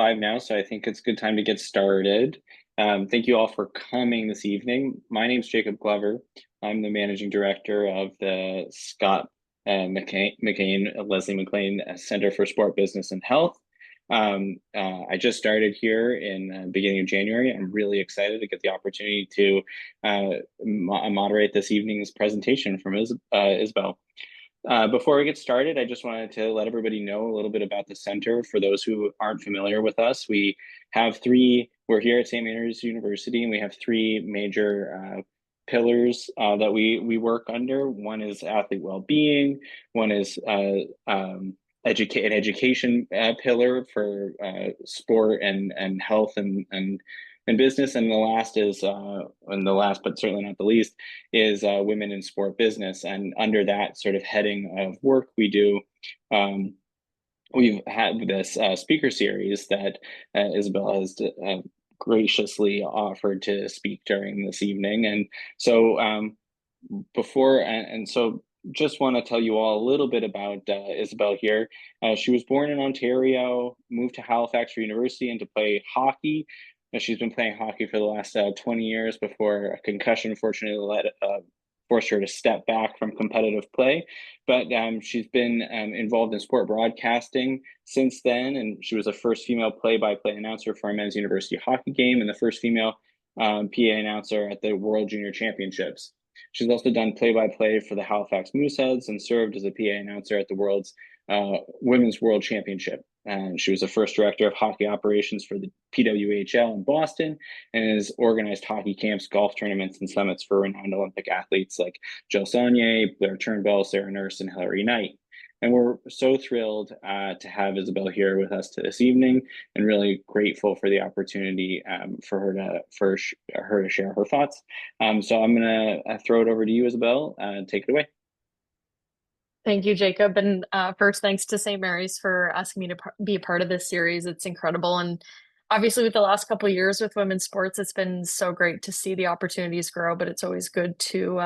5 now, so I think it's a good time to get started. Thank you all for coming this evening. My name's Jacob Glover. I'm the managing director of the Scott Leslie McLean Center for Sport Business and Health. I just started here in the beginning of January. I'm really excited to get the opportunity to moderate this evening's presentation from Isabelle. Before we get started, I just wanted to let everybody know a little bit about the center. For those who aren't familiar with us, we're here at St. Mary's University, and we have three major pillars that we work under. One is athlete well-being, one is an education pillar for sport and health and business, and the last is and the last but certainly not the least is women in sport business. And under that sort of heading of work we do, we've had this speaker series that Isabelle has graciously offered to speak during this evening. And so just want to tell you all a little bit about Isabelle here. She was born in Ontario, moved to Halifax for university and to play hockey. She's been playing hockey for the last 20 years before a concussion fortunately forced her to step back from competitive play. But she's been involved in sport broadcasting since then, and she was the first female play-by-play announcer for a men's university hockey game and the first female PA announcer at the World Junior Championships. She's also done play-by-play for the Halifax Mooseheads and served as a PA announcer at the Women's World Championship. And she was the first director of hockey operations for the PWHL in Boston and has organized hockey camps, golf tournaments, and summits for renowned Olympic athletes like Jill Saulnier, Blayre Turnbull, Sarah Nurse, and Hilary Knight. And we're so thrilled to have Isabelle here with us this evening, and really grateful for the opportunity for her to share her thoughts. So I'm going to throw it over to you, Isabelle. Take it away. Thank you, Jacob. And first, thanks to St. Mary's for asking me to be a part of this series. It's incredible. And obviously, with the last couple of years with women's sports, it's been so great to see the opportunities grow. But it's always good to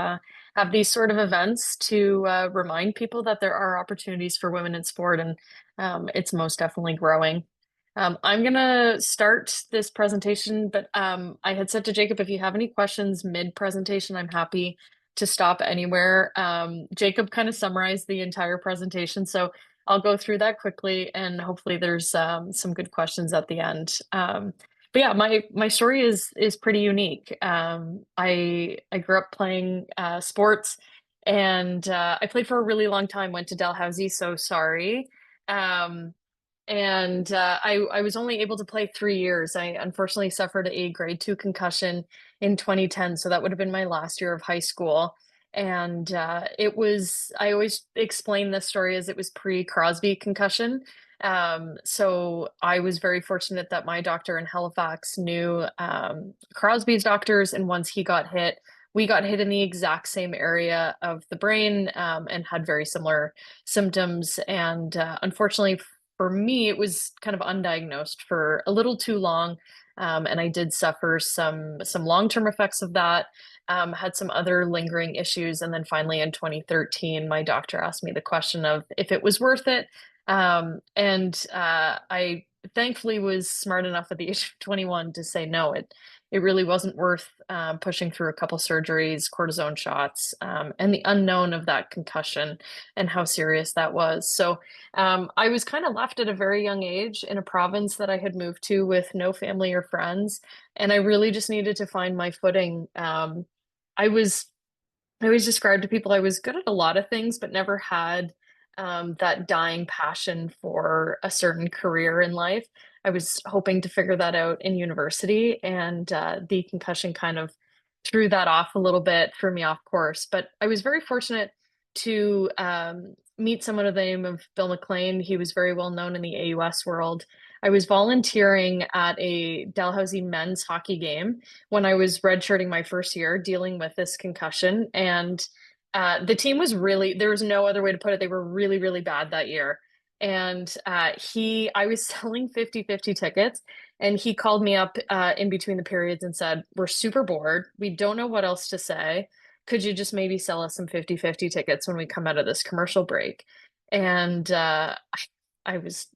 have these sort of events to remind people that there are opportunities for women in sport. And it's most definitely growing. I'm going to start this presentation, but I had said to Jacob, if you have any questions mid-presentation, I'm happy to stop anywhere. Jacob kind of summarized the entire presentation, so I'll go through that quickly, and hopefully there's some good questions at the end. But yeah, my story is pretty unique. I grew up playing sports, and I played for a really long time. Went to Dalhousie, so sorry. And I was only able to play 3 years. I unfortunately suffered a grade 2 concussion in 2010, so that would have been my last year of high school. And I always explain this story as it was pre-Crosby concussion. So I was very fortunate that my doctor in Halifax knew Crosby's doctors, and once he got hit, we got hit in the exact same area of the brain and had very similar symptoms. And unfortunately, for me, it was kind of undiagnosed for a little too long. And I did suffer some long-term effects of that, had some other lingering issues. And then finally in 2013, my doctor asked me the question of if it was worth it. I thankfully was smart enough at the age of 21 to say no, it really wasn't worth pushing through a couple surgeries, cortisone shots, and the unknown of that concussion and how serious that was. So I was kind of left at a very young age in a province that I had moved to with no family or friends, and I really just needed to find my footing. I always described to people I was good at a lot of things, but never had that dying passion for a certain career in life. I was hoping to figure that out in university, and the concussion kind of threw that off a little bit, threw me off course. But I was very fortunate to meet someone of the name of Bill McLean. He was very well known in the AUS world. I was volunteering at a Dalhousie men's hockey game when I was redshirting my first year, dealing with this concussion. And the team was there was no other way to put it. They were really, really bad that year. And I was selling 50-50 tickets, and he called me up in between the periods and said, "We're super bored. We don't know what else to say. Could you just maybe sell us some 50-50 tickets when we come out of this commercial break?" And I was,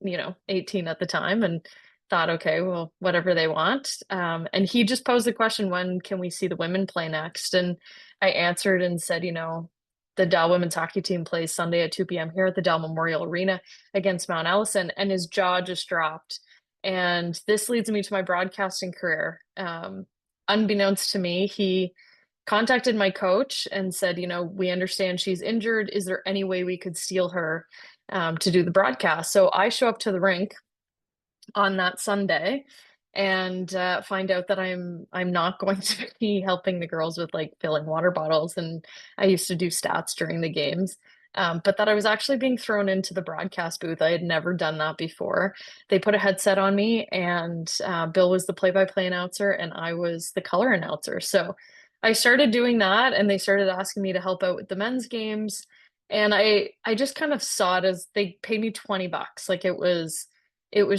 18 at the time, and thought, okay, well, whatever they want. And he just posed the question, when can we see the women play next? And I answered and said, the Dell women's hockey team plays Sunday at 2 p.m. here at the Dell Memorial Arena against Mount Allison. And his jaw just dropped. And this leads me to my broadcasting career. Unbeknownst to me, he contacted my coach and said, we understand she's injured. Is there any way we could steal her to do the broadcast? So I show up to the rink on that Sunday and find out that I'm not going to be helping the girls with like filling water bottles, and I used to do stats during the games. But that I was actually being thrown into the broadcast booth. I had never done that before. They put a headset on me, and Bill was the play-by-play announcer, and I was the color announcer. So I started doing that, and they started asking me to help out with the men's games. And I just kind of saw it as they paid me $20. Like it was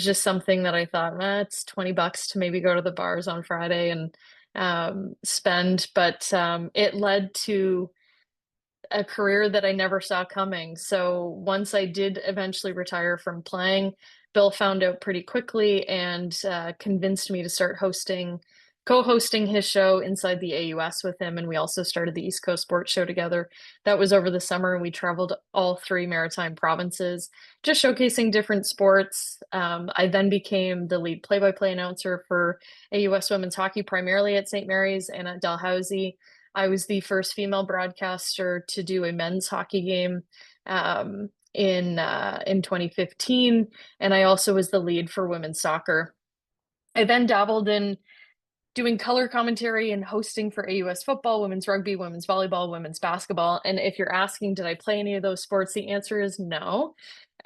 just something that I thought, it's $20 to maybe go to the bars on Friday and spend. But it led to a career that I never saw coming. So once I did eventually retire from playing, Bill found out pretty quickly and convinced me to start co-hosting his show inside the AUS with him. And we also started the East Coast Sports Show together. That was over the summer, and we traveled all three maritime provinces, just showcasing different sports. I then became the lead play-by-play announcer for AUS women's hockey, primarily at St. Mary's and at Dalhousie. I was the first female broadcaster to do a men's hockey game in 2015, and I also was the lead for women's soccer. I then dabbled in doing color commentary and hosting for AUS football, women's rugby, women's volleyball, women's basketball. And if you're asking, did I play any of those sports? The answer is no.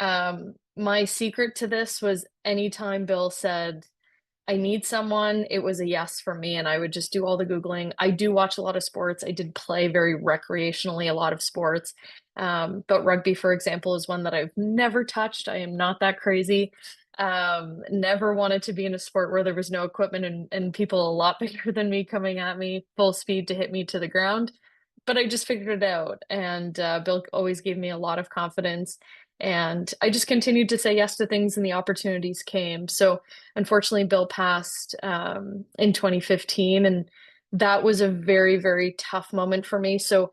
My secret to this was anytime Bill said, I need someone, it was a yes for me, and I would just do all the Googling. I do watch a lot of sports. I did play very recreationally a lot of sports. But rugby, for example, is one that I've never touched. I am not that crazy. Never wanted to be in a sport where there was no equipment and people a lot bigger than me coming at me full speed to hit me to the ground. But I just figured it out. And Bill always gave me a lot of confidence. And I just continued to say yes to things, and the opportunities came. So unfortunately, Bill passed in 2015, and that was a very, very tough moment for me. So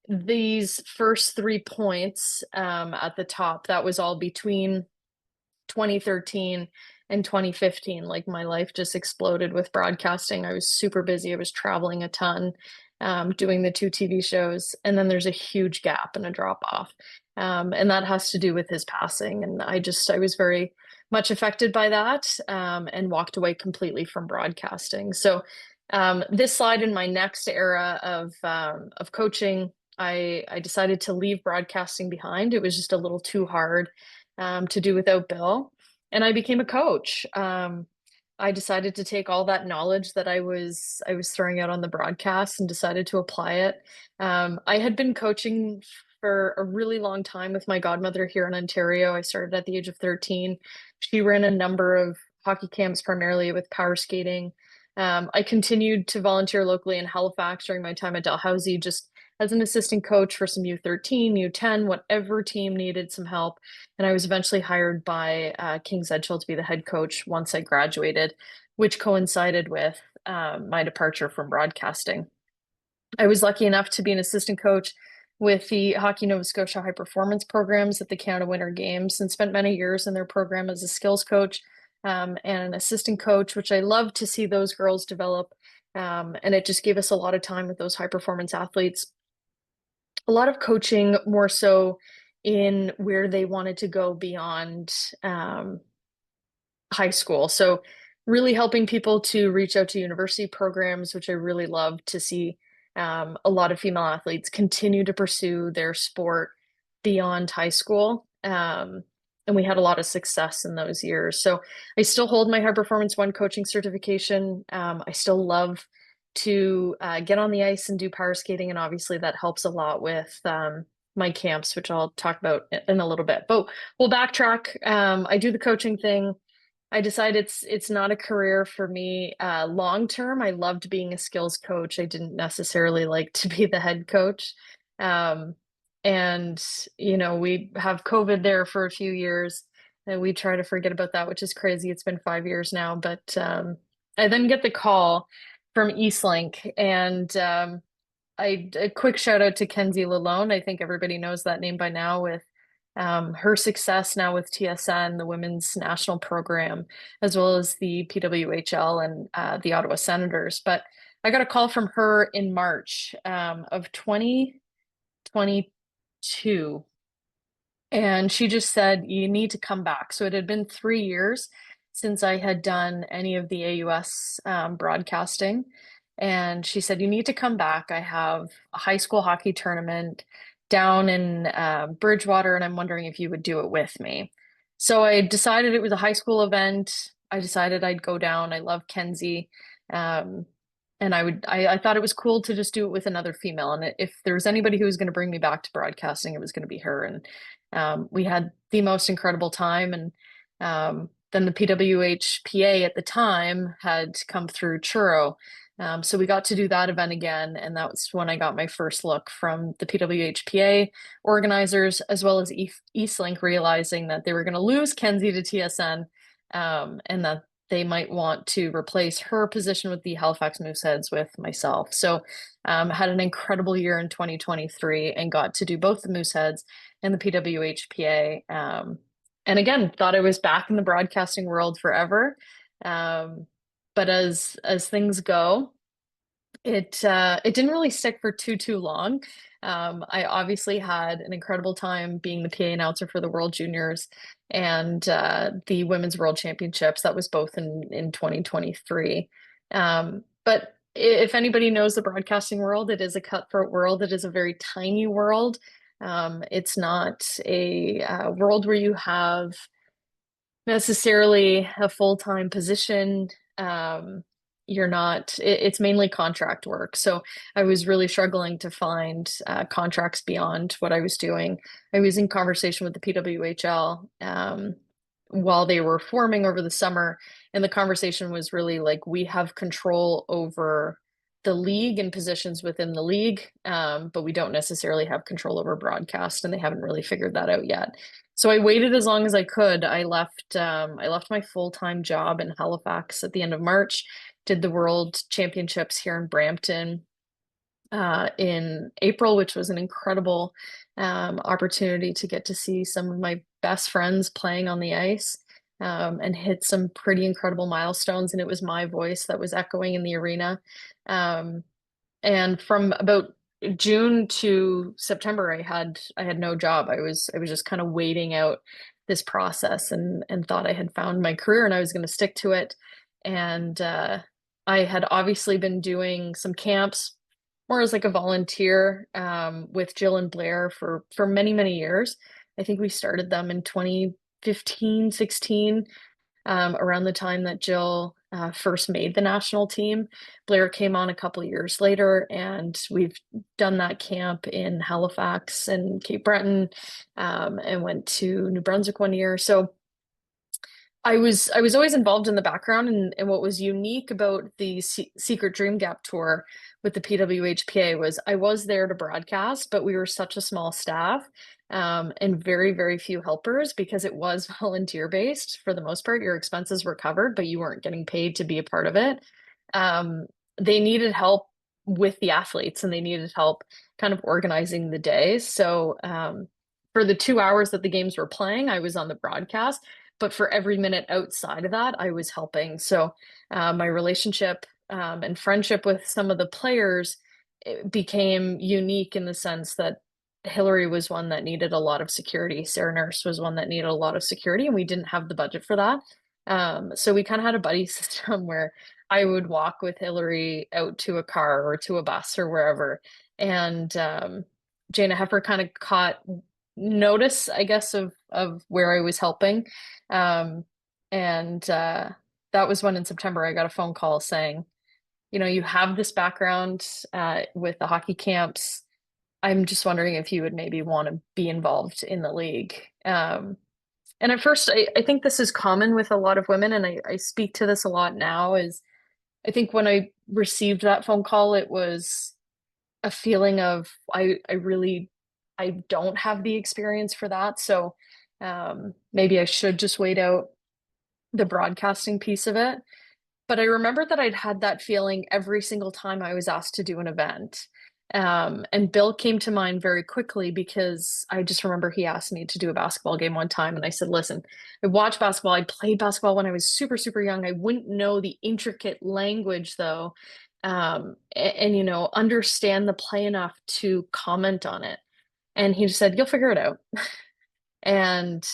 these first 3 points at the top, that was all between 2013 and 2015. Like my life just exploded with broadcasting. I was super busy. I was traveling a ton, doing the two TV shows. And then there's a huge gap and a drop off. And that has to do with his passing. And I was very much affected by that, and walked away completely from broadcasting. So this slide in my next era of coaching, I decided to leave broadcasting behind. It was just a little too hard to do without Bill. And I became a coach. I decided to take all that knowledge that I was throwing out on the broadcast and decided to apply it. I had been coaching for a really long time with my godmother here in Ontario. I started at the age of 13. She ran a number of hockey camps, primarily with power skating. I continued to volunteer locally in Halifax during my time at Dalhousie, just as an assistant coach for some U13, U10, whatever team needed some help. And I was eventually hired by King's Edgehill to be the head coach once I graduated, which coincided with my departure from broadcasting. I was lucky enough to be an assistant coach with the Hockey Nova Scotia High Performance programs at the Canada Winter Games, and spent many years in their program as a skills coach and an assistant coach, which I love to see those girls develop. And it just gave us a lot of time with those high performance athletes, a lot of coaching more so in where they wanted to go beyond high school. So really helping people to reach out to university programs, which I really love to see a lot of female athletes continue to pursue their sport beyond high school. And we had a lot of success in those years. So I still hold my high performance one coaching certification. I still love to get on the ice and do power skating. And obviously that helps a lot with my camps, which I'll talk about in a little bit. But we'll backtrack. I do the coaching thing. I decided it's not a career for me long term. I loved being a skills coach. I didn't necessarily like to be the head coach. And we have COVID there for a few years. we try to forget about that, which is crazy. It's been 5 years now, but I then get the call from Eastlink, and a quick shout out to Kenzie Lalone. I think everybody knows that name by now with her success now with TSN, the women's national program, as well as the PWHL and the Ottawa Senators. But I got a call from her in March of 2022. And she just said, you need to come back. So it had been 3 years since I had done any of the AUS broadcasting. And she said, you need to come back. I have a high school hockey tournament down in Bridgewater, and I'm wondering if you would do it with me. So I decided it was a high school event. I decided I'd go down. I love Kenzie. Um, and I thought it was cool to just do it with another female. And if there was anybody who was going to bring me back to broadcasting, it was going to be her. And we had the most incredible time. And then the PWHPA at the time had come through Churro. So we got to do that event again. And that was when I got my first look from the PWHPA organizers, as well as Eastlink, realizing that they were going to lose Kenzie to TSN, and that they might want to replace her position with the Halifax Mooseheads with myself. So had an incredible year in 2023 and got to do both the Mooseheads and the PWHPA. And again, thought I was back in the broadcasting world forever. But as things go, it didn't really stick for too long. I obviously had an incredible time being the PA announcer for the World Juniors and the Women's World Championships. That was both in 2023. But if anybody knows the broadcasting world, it is a cutthroat world. It is a very tiny world. It's not a world where you have necessarily a full-time position. You're not, it's mainly contract work. So I was really struggling to find contracts beyond what I was doing. I was in conversation with the PWHL while they were forming over the summer. And the conversation was really like, we have control over the league and positions within the league, but we don't necessarily have control over broadcast, and they haven't really figured that out yet. So I waited as long as I could. I left my full-time job in Halifax at the end of March, did the World Championships here in Brampton in April, which was an incredible opportunity to get to see some of my best friends playing on the ice, and hit some pretty incredible milestones. And it was my voice that was echoing in the arena. And from about June to September, I had no job. I was just kind of waiting out this process, and thought I had found my career and I was going to stick to it. And I had obviously been doing some camps more as like a volunteer with Jill and Blayre for many years. I think we started them in 2015, 16, around the time that Jill first made the national team. Blayre came on a couple of years later, and we've done that camp in Halifax and Cape Breton, and went to New Brunswick one year. So I was always involved in the background, and what was unique about the Secret Dream Gap tour with the PWHPA was I was there to broadcast, but we were such a small staff, and very few helpers, because it was volunteer based for the most part. Your expenses were covered, but you weren't getting paid to be a part of it. They needed help with the athletes, and they needed help kind of organizing the day. So for the 2 hours that the games were playing, I was on the broadcast. But for every minute outside of that, I was helping. So my relationship and friendship with some of the players, it became unique in the sense that Hillary was one that needed a lot of security. Sarah Nurse was one that needed a lot of security, and we didn't have the budget for that. So we kind of had a buddy system where I would walk with Hillary out to a car or to a bus or wherever. And Jana Heffer kind of caught notice, I guess, of where I was helping. And that was when in September I got a phone call saying, you have this background with the hockey camps. I'm just wondering if you would maybe want to be involved in the league. And at first, I think this is common with a lot of women, and I speak to this a lot now, is I think when I received that phone call, it was a feeling of I don't have the experience for that. So Maybe I should just wait out the broadcasting piece of it. But I remember that I'd had that feeling every single time I was asked to do an event. And Bill came to mind very quickly because I just remember he asked me to do a basketball game one time. And I said, listen, I watched basketball. I played basketball when I was super, super young. I wouldn't know the intricate language though. You know, understand the play enough to comment on it. And he just said, you'll figure it out. And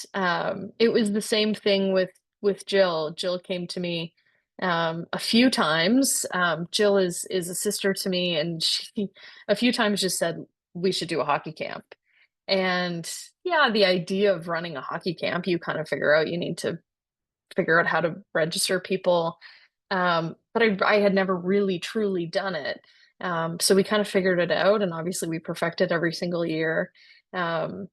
it was the same thing with Jill. Jill came to me a few times. Jill is a sister to me, and she a few times just said we should do a hockey camp. And yeah, the idea of running a hockey camp, you kind of figure out you need to figure out how to register people. But I had never really truly done it. So we kind of figured it out, and obviously we perfected every single year. Um,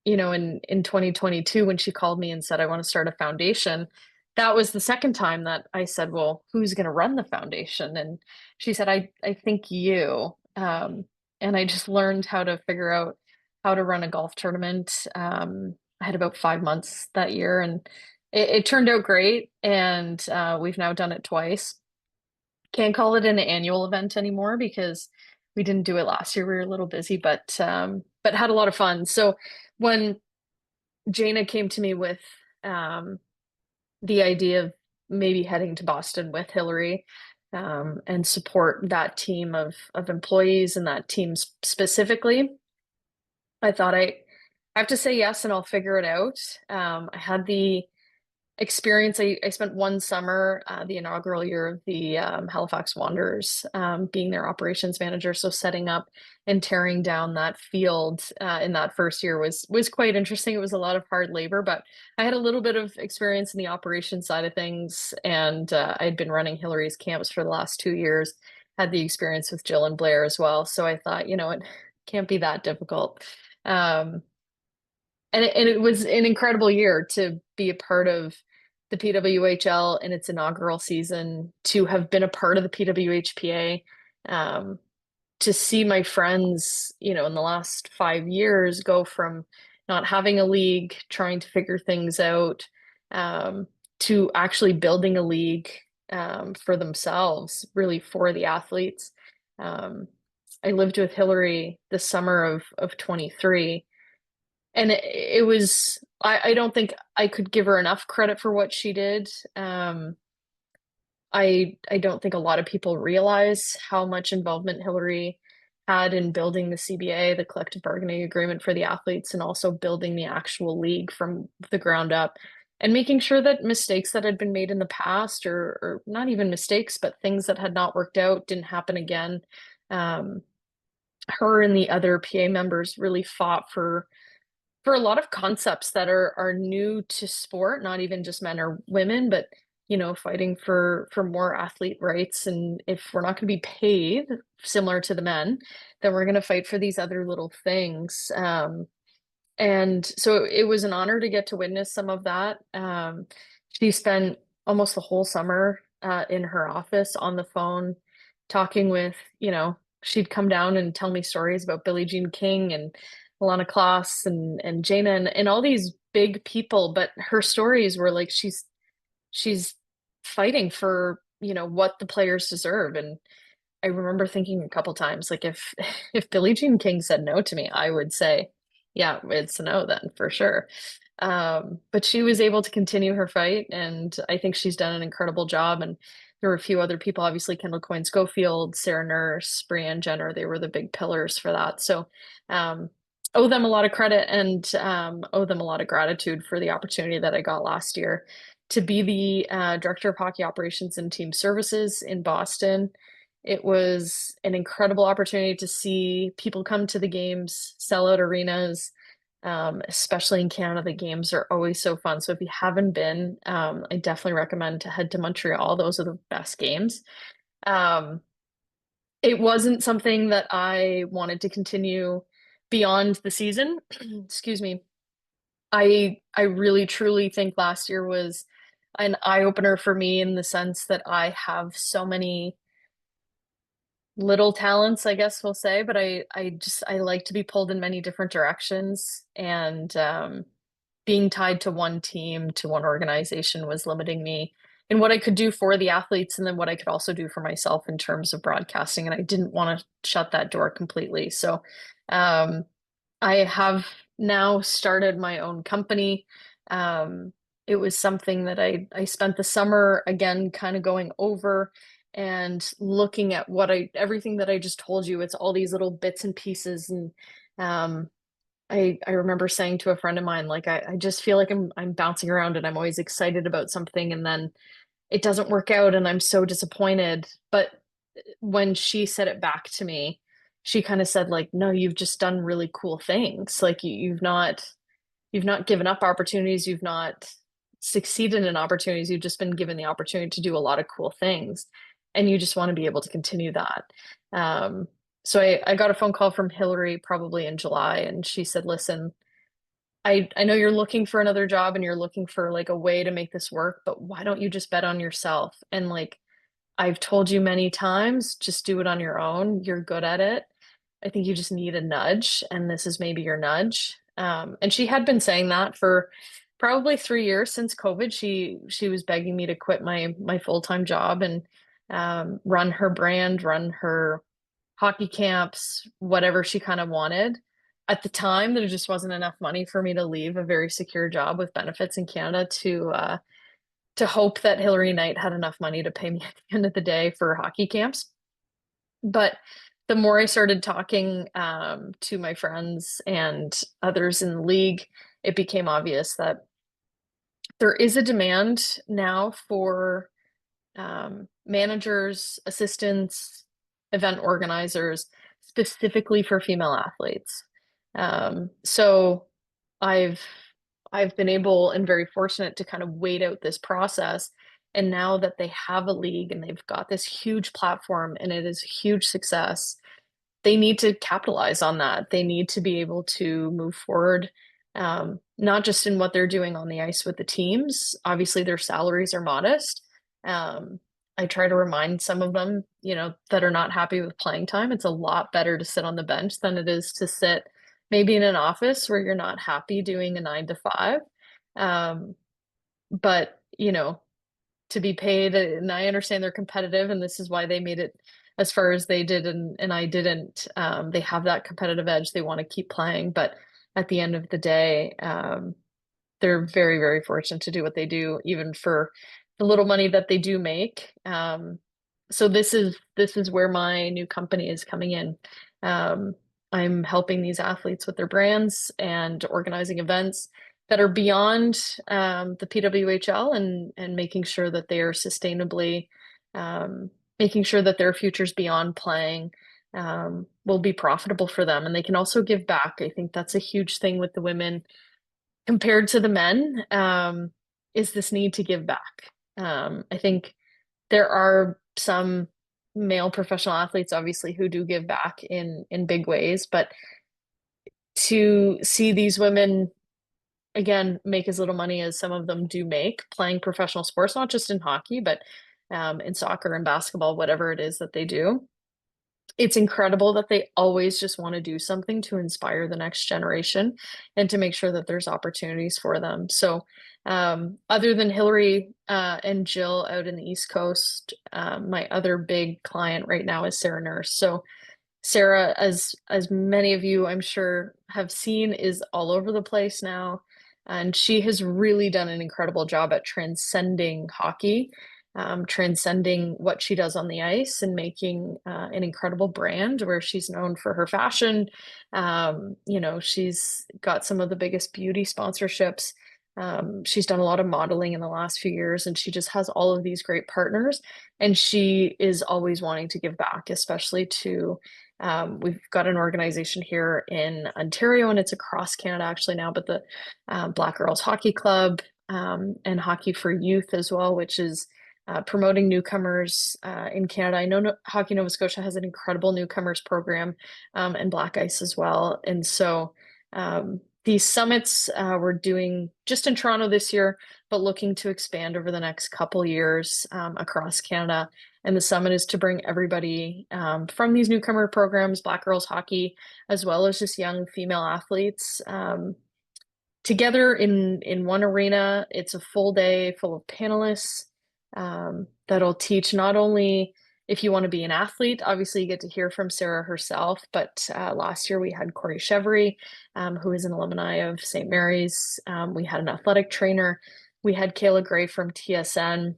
you know, in 2022, when she called me and said, I want to start a foundation, that was the second time that I said, well, who's going to run the foundation? And she said, I think you. And I just learned how to figure out how to run a golf tournament. I had about 5 months that year, and it turned out great. And we've now done it twice. Can't call it an annual event anymore because we didn't do it last year. We were a little busy, but had a lot of fun. So when Jaina came to me with um, the idea of maybe heading to Boston with Hillary and support that team of employees and that team specifically. I thought I have to say yes and I'll figure it out. I had the experience. I spent one summer, the inaugural year of the Halifax Wanderers, being their operations manager. So setting up and tearing down that field in that first year was quite interesting. It was a lot of hard labor, but I had a little bit of experience in the operations side of things, and I had been running Hillary's camps for the last 2 years. Had the experience with Jill and Blayre as well. So I thought, you know, it can't be that difficult. Um, and it was an incredible year to be a part of the PWHL in its inaugural season, to have been a part of the PWHPA, um, to see my friends, you know, in the last 5 years go from not having a league, trying to figure things out, um, to actually building a league for themselves, really for the athletes. Um, I lived with Hillary the summer of 23, and it was I don't think I could give her enough credit for what she did. I don't think a lot of people realize how much involvement Hillary had in building the CBA, the collective bargaining agreement for the athletes, and also building the actual league from the ground up, and making sure that mistakes that had been made in the past, or not even mistakes, but things that had not worked out, didn't happen again. Um, Her and the other PA members really fought for a lot of concepts that are new to sport, not even just men or women, but you know, fighting for more athlete rights. And if we're not going to be paid similar to the men, then we're going to fight for these other little things. And so it was an honor to get to witness some of that. She spent almost the whole summer in her office on the phone talking with, you know, she'd come down and tell me stories about Billie Jean King and Alana Klaas and Jaina and all these big people, but her stories were like she's fighting for, you know, what the players deserve. And I remember thinking a couple times, like if Billie Jean King said no to me, I would say, yeah, it's a no then for sure. But she was able to continue her fight, and I think she's done an incredible job. And there were a few other people, obviously Kendall Coyne Schofield, Sarah Nurse, Brianne Jenner, they were the big pillars for that. So um, owe them a lot of credit, and owe them a lot of gratitude for the opportunity that I got last year to be the director of hockey operations and team services in Boston. It was an incredible opportunity to see people come to the games, sell out arenas, especially in Canada. The games are always so fun. So if you haven't been, I definitely recommend to head to Montreal. Those are the best games. Um, it wasn't something that I wanted to continue beyond the season. Excuse me. I really truly think last year was an eye opener for me in the sense that I have so many little talents, I guess we'll say, but I like to be pulled in many different directions. And being tied to one team, to one organization was limiting me in what I could do for the athletes and then what I could also do for myself in terms of broadcasting. And I didn't want to shut that door completely. So um, I have now started my own company. Um, it was something that I spent the summer again kind of going over and looking at everything that I just told you. It's all these little bits and pieces. And um, I remember saying to a friend of mine, like I just feel like I'm bouncing around and I'm always excited about something and then it doesn't work out and I'm so disappointed. But when she said it back to me, she kind of said like, no, you've just done really cool things. Like you've not given up opportunities, you've not succeeded in opportunities, you've just been given the opportunity to do a lot of cool things. And you just want to be able to continue that. Um, so I got a phone call from Hillary probably in July, and she said, listen, I know you're looking for another job and you're looking for like a way to make this work, but why don't you just bet on yourself? And like I've told you many times, just do it on your own. You're good at it. I think you just need a nudge, and this is maybe your nudge. And she had been saying that for probably 3 years since COVID. She was begging me to quit my full-time job and run her brand, run her hockey camps, whatever she kind of wanted. At the time, there just wasn't enough money for me to leave a very secure job with benefits in Canada to hope that Hillary Knight had enough money to pay me at the end of the day for hockey camps. But the more I started talking to my friends and others in the league, it became obvious that there is a demand now for managers, assistants, event organizers, specifically for female athletes. So I've I've been able and very fortunate to kind of wait out this process. And now that they have a league and they've got this huge platform and it is a huge success, they need to capitalize on that. They need to be able to move forward, not just in what they're doing on the ice with the teams. Obviously, their salaries are modest. Um, I try to remind some of them, that are not happy with playing time. It's a lot better to sit on the bench than it is to sit maybe in an office where you're not happy doing a 9 to 5. Um, but, to be paid, and I understand they're competitive, and this is why they made it as far as they did, and I didn't. They have that competitive edge. They want to keep playing, but at the end of the day, they're very, very fortunate to do what they do, even for the little money that they do make. So this is where my new company is coming in. Um, I'm helping these athletes with their brands and organizing events that are beyond the PWHL and making sure that they are sustainably making sure that their futures beyond playing will be profitable for them, and they can also give back. I think that's a huge thing with the women compared to the men, is this need to give back. I think there are some male professional athletes, obviously, who do give back in big ways, but to see these women again make as little money as some of them do make playing professional sports, not just in hockey, but in soccer and basketball, whatever it is that they do, it's incredible that they always just want to do something to inspire the next generation and to make sure that there's opportunities for them. So, other than Hillary and Jill out in the East Coast, my other big client right now is Sarah Nurse. So, Sarah, as many of you I'm sure have seen, is all over the place now, and she has really done an incredible job at transcending hockey, transcending what she does on the ice, and making an incredible brand where she's known for her fashion. She's got some of the biggest beauty sponsorships. She's done a lot of modeling in the last few years, and she just has all of these great partners. And she is always wanting to give back, especially to we've got an organization here in Ontario, and it's across Canada actually now, but the Black Girls Hockey Club, and Hockey for Youth as well, which is promoting newcomers in Canada. I know Hockey Nova Scotia has an incredible newcomers program, and Black Ice as well. And so these summits we're doing just in Toronto this year, but looking to expand over the next couple years across Canada. And the summit is to bring everybody from these newcomer programs, Black girls hockey, as well as just young female athletes, together in one arena. It's a full day full of panelists that'll teach not only if you want to be an athlete, obviously you get to hear from Sarah herself, but last year we had Corey Chevry, who is an alumni of St. Mary's. We had an athletic trainer. We had Kayla Gray from TSN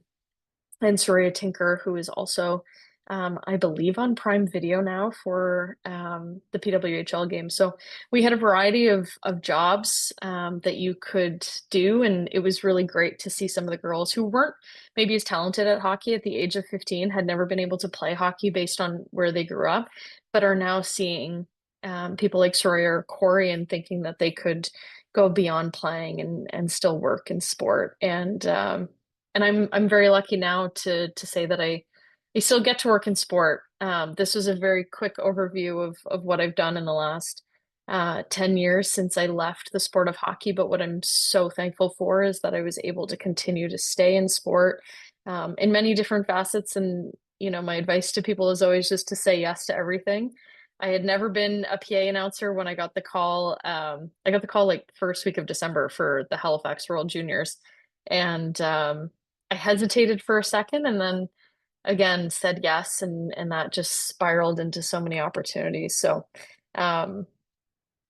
and Soraya Tinker, who is also, I believe, on Prime Video now for the PWHL game. So we had a variety of jobs that you could do, and it was really great to see some of the girls who weren't maybe as talented at hockey at the age of 15, had never been able to play hockey based on where they grew up, but are now seeing people like Soraya or Corey and thinking that they could go beyond playing and still work in sport. And I'm very lucky now to say that I still get to work in sport. This was a very quick overview of what I've done in the last 10 years since I left the sport of hockey. But what I'm so thankful for is that I was able to continue to stay in sport in many different facets. And, my advice to people is always just to say yes to everything. I had never been a PA announcer when I got the call. I got the call like first week of December for the Halifax World Juniors. And I hesitated for a second and then again said yes, and that just spiraled into so many opportunities. So um,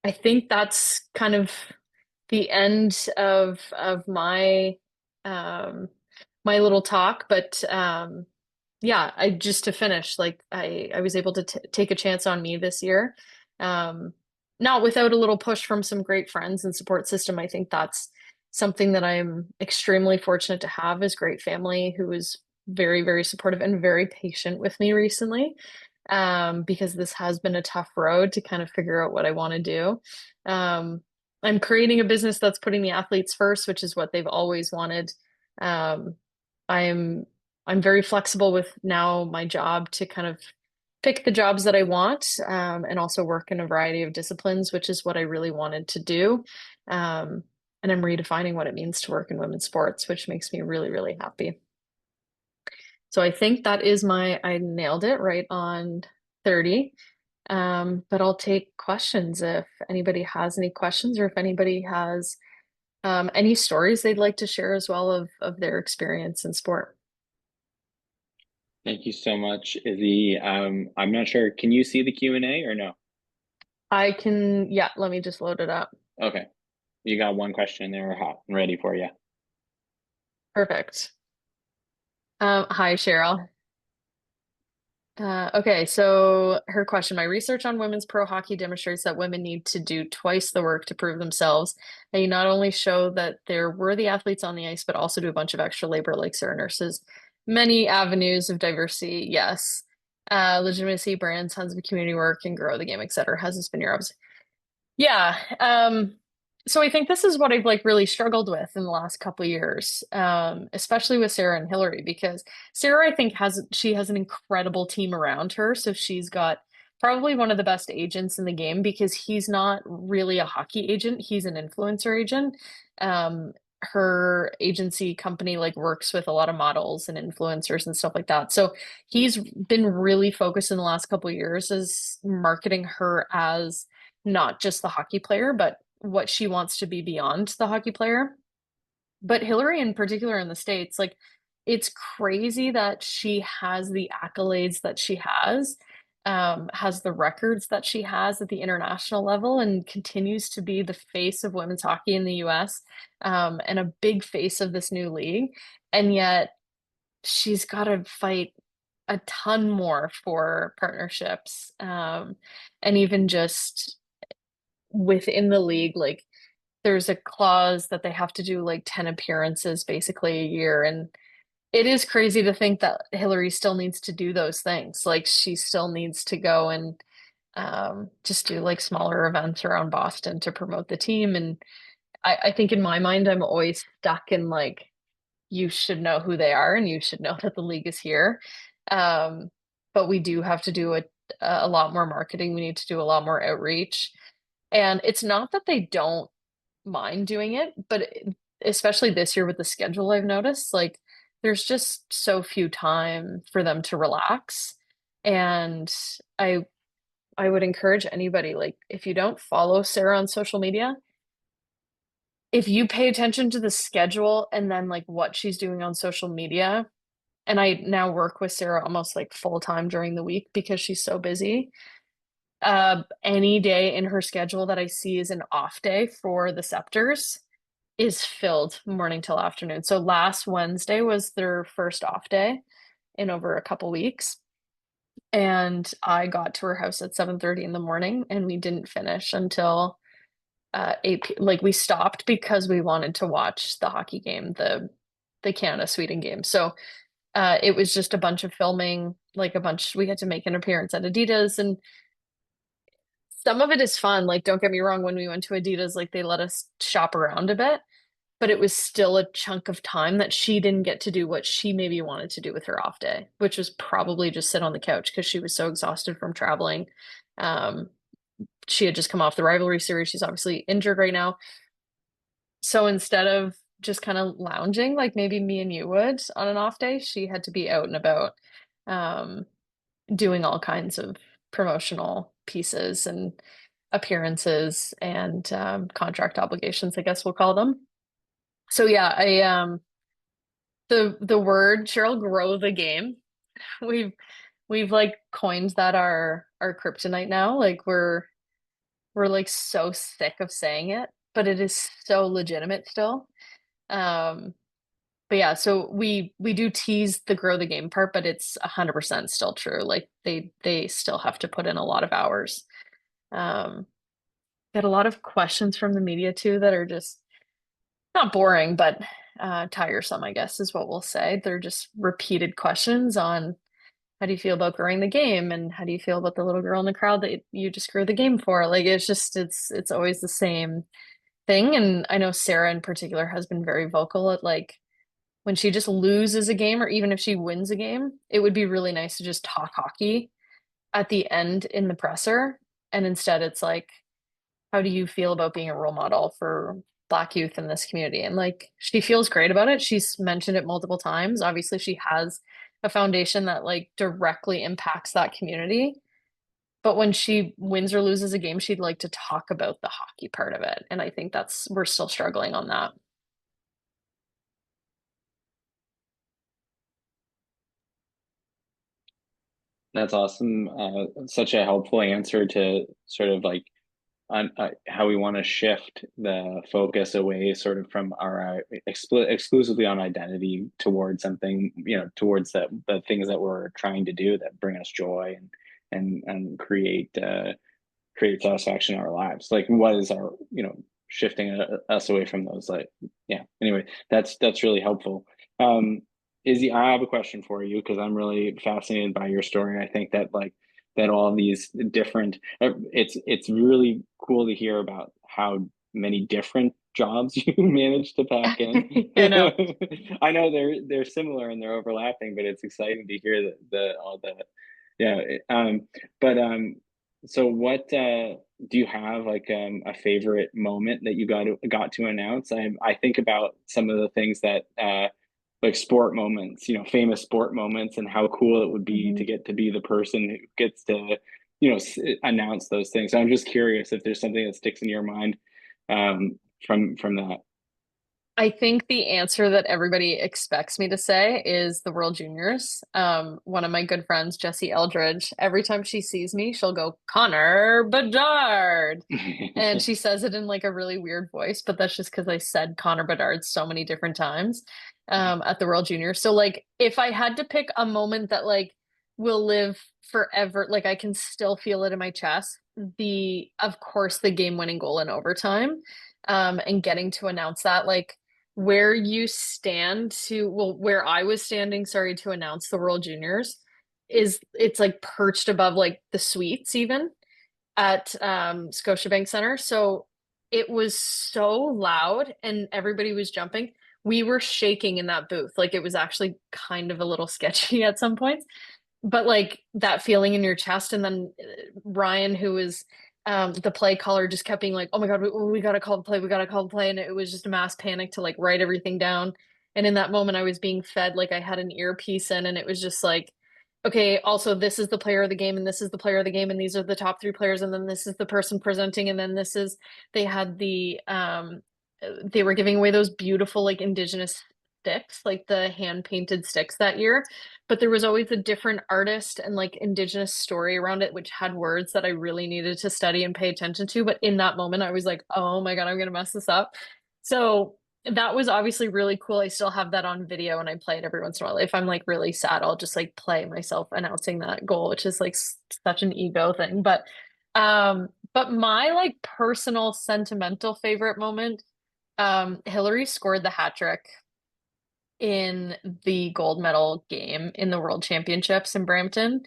I think that's kind of the end of um, my little talk. But yeah, I just to finish, like I was able to take a chance on me this year. Um, Not without a little push from some great friends and support system. I think that's something that I'm extremely fortunate to have is great family who was very, very supportive and very patient with me recently. Because this has been a tough road to kind of figure out what I want to do. Um, I'm creating a business that's putting the athletes first, which is what they've always wanted. Um, I'm I'm very flexible with now my job to kind of pick the jobs that I want, and also work in a variety of disciplines, which is what I really wanted to do. Um, and I'm redefining what it means to work in women's sports, which makes me really, really happy. So I think that is I nailed it right on 30. But I'll take questions if anybody has any questions or if anybody has any stories they'd like to share as well of their experience in sport. Thank you so much, Izzy. I'm not sure. Can you see the Q&A or no? I can, yeah, let me just load it up. Okay. You got one question there hot and ready for you. Perfect. Hi, Cheryl. Okay, so her question, my research on women's pro hockey demonstrates that women need to do twice the work to prove themselves. They not only show that they're worthy athletes on the ice, but also do a bunch of extra labor like Sarah nurses. Many avenues of diversity, yes. Legitimacy, brands, tons of community work, and grow the game, etc. Has this been your obs? Yeah. So I think this is what I've like really struggled with in the last couple of years, especially with Sarah and Hillary, because Sarah, I think, she has an incredible team around her. So she's got probably one of the best agents in the game because he's not really a hockey agent, he's an influencer agent. Her agency company like works with a lot of models and influencers and stuff like that. So he's been really focused in the last couple of years as marketing her as not just the hockey player, but what she wants to be beyond the hockey player. But Hillary, in particular in the States, like it's crazy that she has the accolades that she has the records that she has at the international level, and continues to be the face of women's hockey in the US, and a big face of this new league. And yet she's got to fight a ton more for partnerships, and even just within the league, like there's a clause that they have to do like 10 appearances basically a year. And it is crazy to think that Hillary still needs to do those things. Like she still needs to go and just do like smaller events around Boston to promote the team. And I think in my mind, I'm always stuck in like, you should know who they are and you should know that the league is here. Um, but we do have to do a lot more marketing. We need to do a lot more outreach. And it's not that they don't mind doing it, but especially this year with the schedule, I've noticed like there's just so few time for them to relax. And I I would encourage anybody, like if you don't follow Sarah on social media, if you pay attention to the schedule and then like what she's doing on social media, and I now work with Sarah almost like full time during the week because she's so busy. Any day in her schedule that I see is an off day for the Scepters is filled morning till afternoon. So last Wednesday was their first off day in over a couple weeks. And I got to her house at 7:30 in the morning and we didn't finish until 8 like we stopped because we wanted to watch the hockey game, the Canada Sweden game. So it was just a bunch of filming, like a bunch we had to make an appearance at Adidas and some of it is fun. Like don't get me wrong, when we went to Adidas, like they let us shop around a bit, but it was still a chunk of time that she didn't get to do what she maybe wanted to do with her off day, which was probably just sit on the couch because she was so exhausted from traveling. Um, she had just come off the rivalry series. She's obviously injured right now. So instead of just kind of lounging like maybe me and you would on an off day, she had to be out and about, um, doing all kinds of promotional pieces and appearances and contract obligations, I guess we'll call them. So yeah, I the word Cheryl, grow the game. We've we've like coined that our kryptonite now. Like we're like so sick of saying it, but it is so legitimate still. Um, but yeah, so we do tease the grow the game part, but it's 100% still true. Like they still have to put in a lot of hours. Um, Got a lot of questions from the media too that are just not boring, but tiresome, I guess is what we'll say. They're just repeated questions on how do you feel about growing the game and how do you feel about the little girl in the crowd that you just grew the game for? Like it's just it's always the same thing. And I know Sarah in particular has been very vocal at like when she just loses a game or even if she wins a game, it would be really nice to just talk hockey at the end in the presser. And instead it's like, how do you feel about being a role model for Black youth in this community? And like she feels great about it. She's mentioned it multiple times. Obviously, she has a foundation that like directly impacts that community. But when she wins or loses a game, she'd like to talk about the hockey part of it. And I think that's we're still struggling on that. That's awesome. Such a helpful answer to sort of like on how we want to shift the focus away sort of from our exclusively on identity towards something, towards the things that we're trying to do that bring us joy and create satisfaction in our lives. Like what is our, shifting us away from those, like, yeah. Anyway, that's really helpful. Um, Izzy, I have a question for you because I'm really fascinated by your story. I think that like that all these different, it's really cool to hear about how many different jobs you managed to pack in. I know. I know they're similar and they're overlapping, but it's exciting to hear the all the yeah. But so what do you have like a favorite moment that you got to announce? I think about some of the things that like sport moments, famous sport moments, and how cool it would be Mhm. to get to be the person who gets to, announce those things. So I'm just curious if there's something that sticks in your mind from that. I think the answer that everybody expects me to say is the World Juniors. One of my good friends, Jessie Eldridge, every time she sees me, she'll go, Connor Bedard. And she says it in like a really weird voice, but that's just because I said Connor Bedard so many different times at the World Juniors. So like if I had to pick a moment that like will live forever, like I can still feel it in my chest, the of course the game-winning goal in overtime. And getting to announce that, like where you stand to, well, where I was standing, sorry, to announce the World Juniors is it's like perched above like the suites even at Scotiabank Center. So it was so loud and everybody was jumping. We were shaking in that booth. Like it was actually kind of a little sketchy at some points, but like that feeling in your chest. And then Ryan, who was the play caller, just kept being like, "Oh my God, we gotta call the play, we gotta call the play," and it was just a mass panic to like write everything down. And in that moment, I was being fed like I had an earpiece in, and it was just like, okay, also this is the player of the game, and this is the player of the game, and these are the top three players, and then this is the person presenting, and then this is they had the they were giving away those beautiful like indigenous sticks, like the hand painted sticks that year. But there was always a different artist and like indigenous story around it, which had words that I really needed to study and pay attention to. But in that moment, I was like, oh my God, I'm gonna mess this up. So that was obviously really cool. I still have that on video and I play it every once in a while. If I'm like really sad, I'll just like play myself announcing that goal, which is like such an ego thing. But my like personal sentimental favorite moment, Hillary scored the hat trick in the gold medal game in the World Championships in Brampton.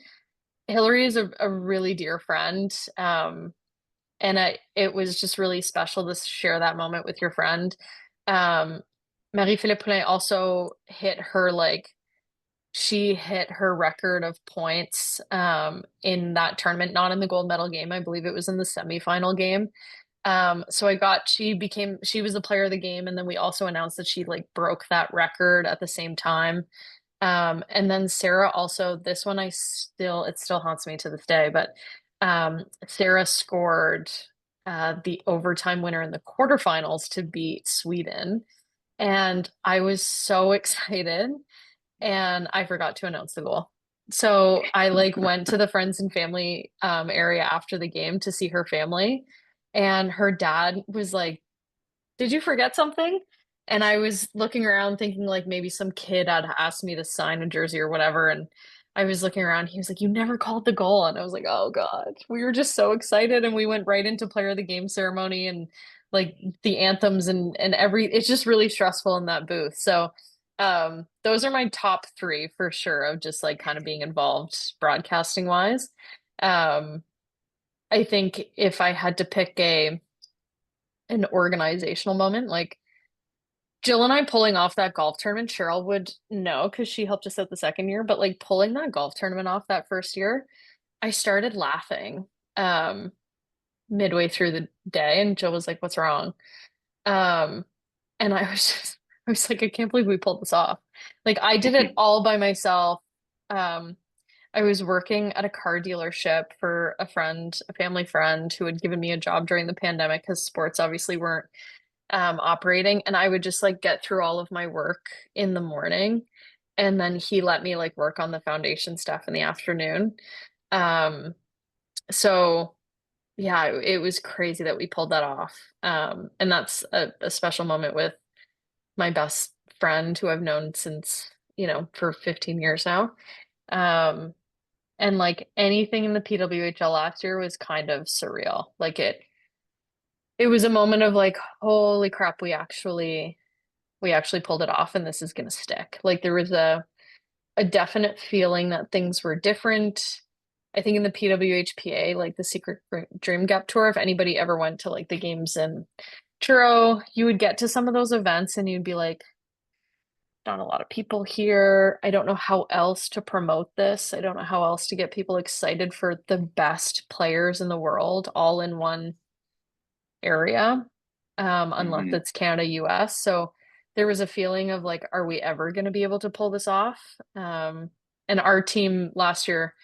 Hillary is a really dear friend. It was just really special to share that moment with your friend. Marie-Philippe Poulin also she hit her record of points in that tournament, not in the gold medal game. I believe it was in the semifinal game. So she was the player of the game, and then we also announced that she like broke that record at the same time. And then Sarah also, this one it still haunts me to this day, but Sarah scored the overtime winner in the quarterfinals to beat Sweden. And I was so excited and I forgot to announce the goal. So I like went to the friends and family area after the game to see her family, and her dad was like, "Did you forget something?" And I was looking around thinking like maybe some kid had asked me to sign a jersey or whatever, and I was looking around. He was like, "You never called the goal." And I was like, "Oh God." We were just so excited and we went right into player of the game ceremony and like the anthems and it's just really stressful in that booth. So those are my top three for sure of just like kind of being involved broadcasting wise. Um I think if I had to pick a an organizational moment, like Jill and I pulling off that golf tournament, Cheryl would know because she helped us out the second year, but like pulling that golf tournament off that first year, I started laughing um midway through the day and Jill was like, "What's wrong?" Um and I was like, I can't believe we pulled this off. Like I did it all by myself. Um I was working at a car dealership for a family friend who had given me a job during the pandemic because sports obviously weren't operating. And I would just like get through all of my work in the morning. And then he let me like work on the foundation stuff in the afternoon. Um, so yeah, it was crazy that we pulled that off. And that's a special moment with my best friend who I've known since, for 15 years now. Um, and like anything in the PWHL last year was kind of surreal. Like it was a moment of like, holy crap, we actually pulled it off and this is gonna stick. Like there was a definite feeling that things were different. I think in the PWHPA, like the Secret Dream Gap Tour, if anybody ever went to like the games in Truro, you would get to some of those events and you'd be like, not a lot of people here. I don't know how else to promote this. I don't know how else to get people excited for the best players in the world all in one area, unless Hmm. it's Canada, US. So there was a feeling of like, are we ever going to be able to pull this off? And our team last year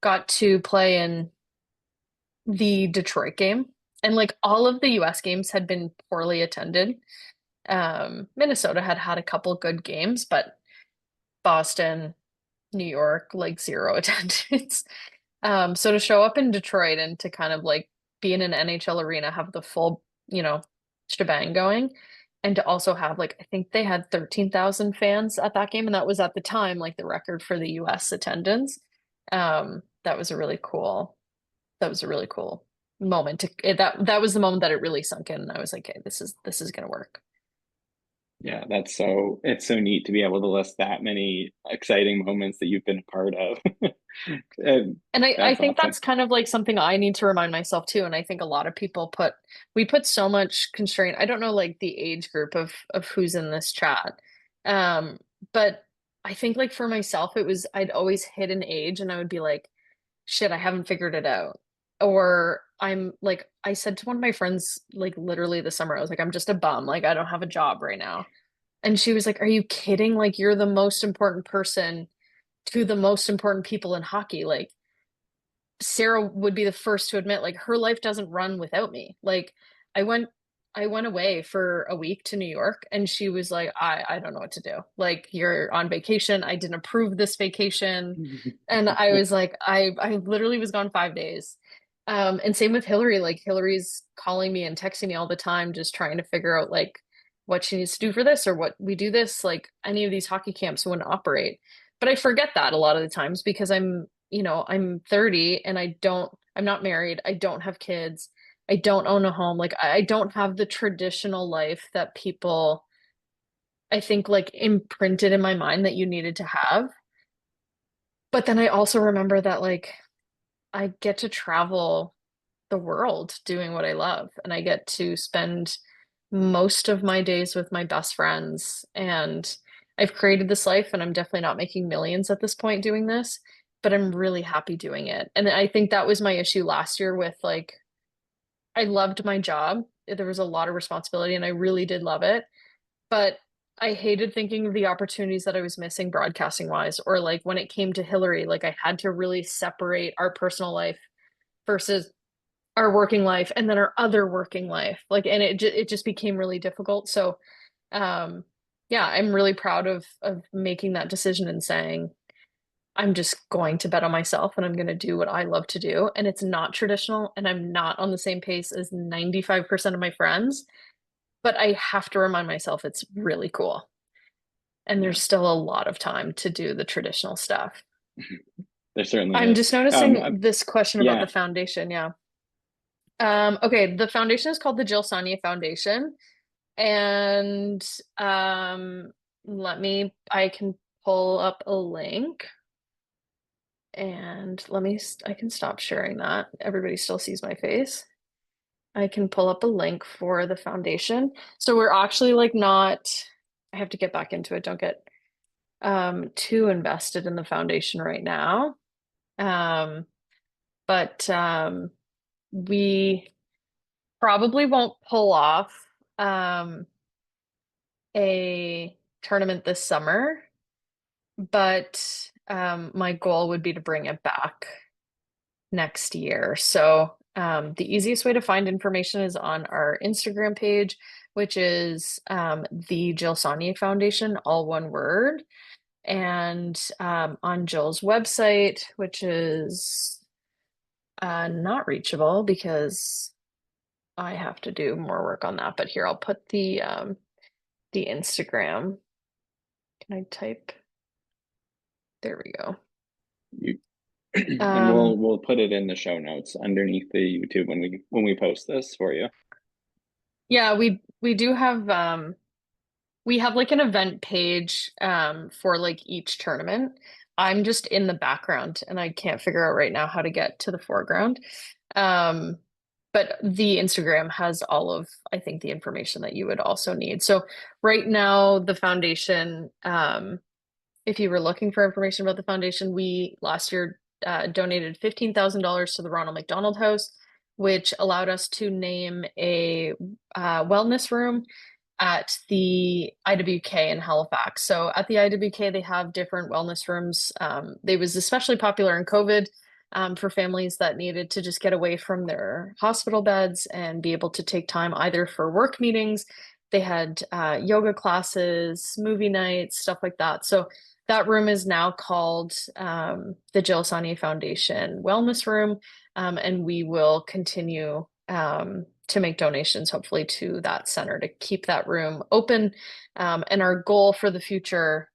got to play in the Detroit game. And like all of the US games had been poorly attended. Minnesota had had a couple good games, but Boston, New York, like zero attendance. So to show up in Detroit and to kind of like be in an NHL arena, have the full, shebang going, and to also have like I think they had 13,000 fans at that game, and that was at the time like the record for the US attendance. That was a really cool, that was a really cool moment that was the moment that it really sunk in. And I was like, okay, this is gonna work. Yeah, it's so neat to be able to list that many exciting moments that you've been a part of. And And I that's think awesome. that's kind of like something I need to remind myself too. And I think a lot of people we put so much constraint. I don't know like the age group of who's in this chat. Um, but I think like for myself, I'd always hit an age and I would be like, shit, I haven't figured it out. Or I'm like, I said to one of my friends, like literally this summer, I was like, I'm just a bum. Like I don't have a job right now. And she was like, are you kidding? Like you're the most important person to the most important people in hockey. Like Sarah would be the first to admit, like, her life doesn't run without me. Like, I went, I went away for a week to New York and she was like, I don't know what to do. Like, you're on vacation. I didn't approve this vacation. And I was like, I literally was gone 5 days. And same with Hillary. Like, Hillary's calling me and texting me all the time, just trying to figure out like what she needs to do for this or what we do this. Like, any of these hockey camps wouldn't operate. But I forget that a lot of the times because I'm 30 and I'm not married. I don't have kids. I don't own a home. Like, I don't have the traditional life that people, I think, like imprinted in my mind that you needed to have. But then I also remember that like I get to travel the world doing what I love, and I get to spend most of my days with my best friends. And I've created this life, and I'm definitely not making millions at this point doing this, but I'm really happy doing it. And I think that was my issue last year with like, I loved my job. There was a lot of responsibility, and I really did love it. But I hated thinking of the opportunities that I was missing broadcasting wise, or like when it came to Hillary, like I had to really separate our personal life versus our working life and then our other working life. Like, and it just became really difficult. So, um, yeah, I'm really proud of making that decision and saying, I'm just going to bet on myself and I'm going to do what I love to do. And it's not traditional, and I'm not on the same pace as 95% of my friends, but I have to remind myself it's really cool. And Yeah, there's still a lot of time to do the traditional stuff. there certainly I'm is. just noticing this question about the Yeah, foundation. Yeah. Okay, the foundation is called the Jill Saulnier Foundation. And I can pull up a link and I can stop sharing that. Everybody still sees my face. I can pull up a link for the foundation. So we're actually like not, I have to get back into it. Don't get too invested in the foundation right now. Um, but we probably won't pull off um a tournament this summer, but my goal would be to bring it back next year. So the easiest way to find information is on our Instagram page, which is the Jill Saulnier Foundation, all one word. And on Jill's website, which is not reachable because I have to do more work on that. But here, I'll put the Instagram. Can I type? There we go. you, and Um, we'll put it in the show notes underneath the YouTube when we post this for you. yeah, we do have we have like an event page for like each tournament. I'm just in the background and I can't figure out right now how to get to the foreground. Um, but the Instagram has all of, I think, the information that you would also need. So right now, the foundation, if you were looking for information about the foundation, we last year donated $15,000 to the Ronald McDonald House, which allowed us to name a wellness room at the IWK in Halifax. So at the IWK, they have different wellness rooms. They was especially popular in COVID for families that needed to just get away from their hospital beds and be able to take time either for work meetings. They had yoga classes, movie nights, stuff like that. So that room is now called the Jill Saulnier Foundation Wellness Room, and we will continue to make donations, hopefully, to that center to keep that room open. And our goal for the future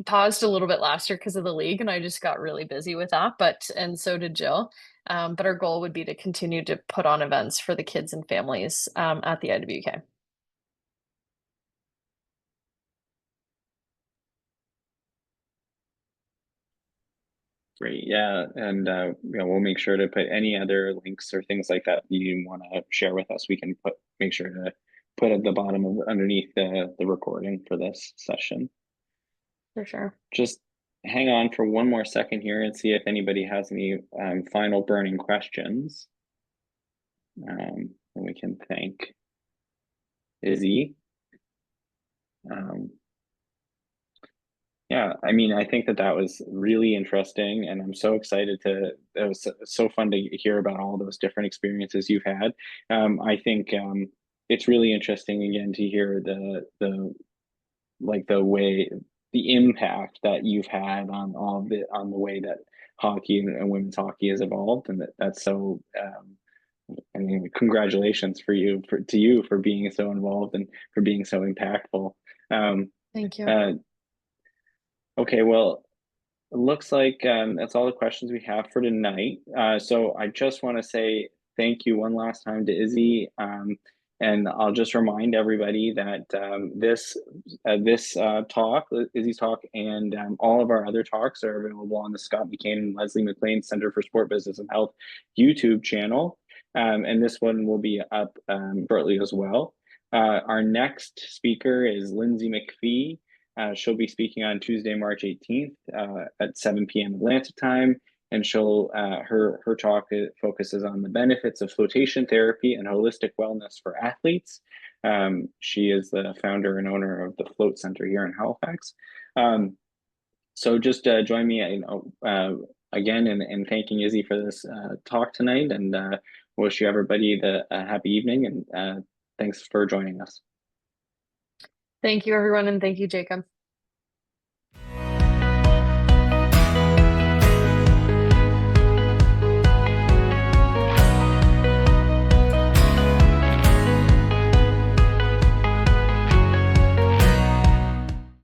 paused a little bit last year because of the league, and I just got really busy with that. And so did Jill. But our goal would be to continue to put on events for the kids and families at the IWK. Great. Yeah. And we'll make sure to put any other links or things like that you want to share with us. We can make sure to put at the bottom of underneath the recording for this session. For sure. Just hang on for one more second here and see if anybody has any final burning questions. And we can thank Izzy. Yeah, I mean, I think that was really interesting, and I'm so excited to. It was so fun to hear about all those different experiences you've had. I think it's really interesting again to hear the like the impact that you've had on all of it, on the way that hockey and women's hockey has evolved, and that's so. I mean, congratulations for you to you for being so involved and for being so impactful. Um, Thank you. uh, okay, well, it looks like that's all the questions we have for tonight. So I just want to say thank you one last time to Izzy. And I'll just remind everybody that this talk, Izzy's talk, and all of our other talks are available on the Scott McCain and Leslie McLean Center for Sport Business and Health YouTube channel. And this one will be up shortly as well. Our next speaker is Lindsay McPhee. She'll be speaking on Tuesday, March 18th at 7 p.m. Atlanta time, and her talk focuses on the benefits of flotation therapy and holistic wellness for athletes. She is the founder and owner of the Float Center here in Halifax. So just join me, again in thanking Izzy for this talk tonight, and wish you everybody the happy evening, and thanks for joining us. Thank you, everyone, and thank you, Jacob.